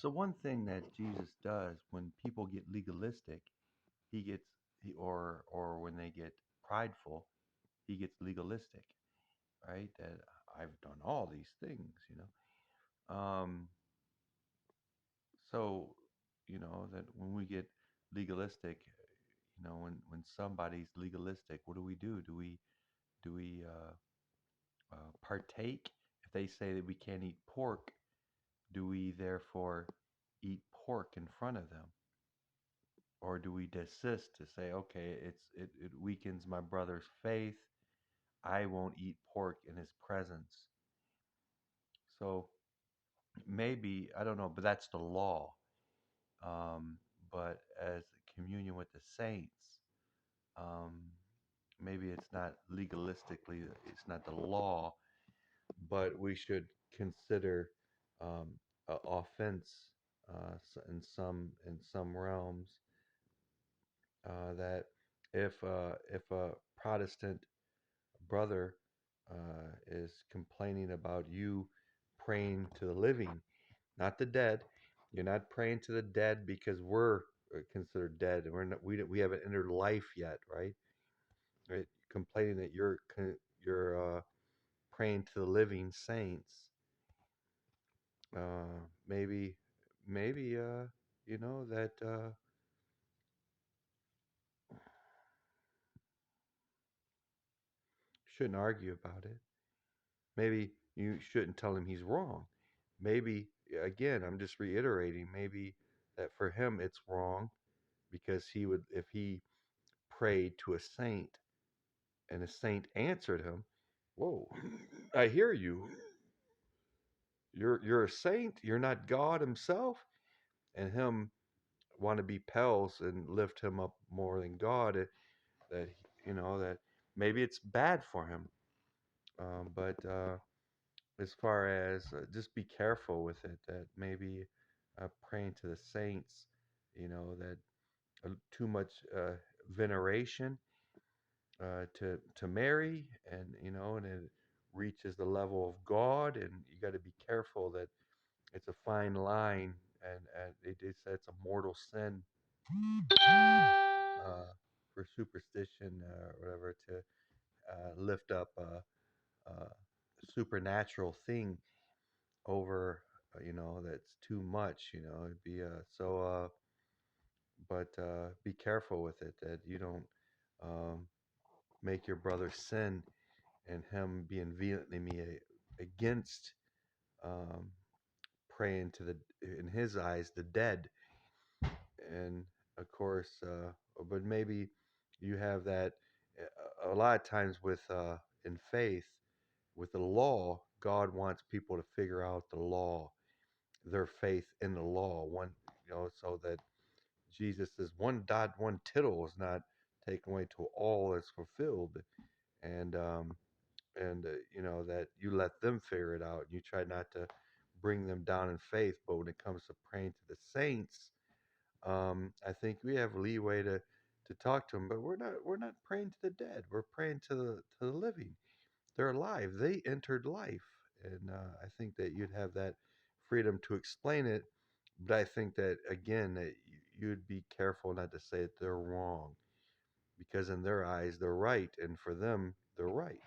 So one thing that Jesus does when people get legalistic, he gets or when they get prideful, he gets legalistic, right? That I've done all these things. Um, so that when we get legalistic, when somebody's legalistic, what do? Do we partake? If they say that we can't eat pork, do we therefore eat pork in front of them? Or do we desist to say, okay, it weakens my brother's faith. I won't eat pork in his presence. So maybe I don't know, but that's the law. Um, but as communion with the saints, um, maybe it's not legalistically, it's not the law, but we should consider um, offense in some realms, that if a Protestant brother is complaining about you praying to the living, not the dead. You're not praying to the dead because we're considered dead, and we haven't entered life yet, right? Right? Complaining that you're praying to the living saints. Maybe that shouldn't argue about it. Maybe you shouldn't tell him he's wrong. Maybe, again, I'm just reiterating, maybe that for him it's wrong because he would, if he prayed to a saint and a saint answered him, whoa, I hear you. You're a saint. You're not God himself. And him want to be pels and lift him up more than God. That that maybe it's bad for him. But as far as just be careful with it. That maybe praying to the saints, that too much veneration to Mary, and it reaches the level of God, and you got to be careful that it's a fine line, and they say it's a mortal sin for superstition or whatever to lift up a supernatural thing over that's too much. It'd be but be careful with it that you don't um, make your brother sin and him being vehemently against um, praying to the, in his eyes, the dead. And of course, but maybe you have that a lot of times with in faith, with the law. God wants people to figure out the law, their faith in the law, one, so that Jesus says one dot, one tittle is not taken away till all is fulfilled. And that you let them figure it out. You try not to bring them down in faith, but when it comes to praying to the saints, I think we have leeway to talk to them. But we're not praying to the dead. We're praying to the living. They're alive. They entered life, and I think that you'd have that freedom to explain it. But I think that again, that you'd be careful not to say that they're wrong, because in their eyes they're right, and for them they're right.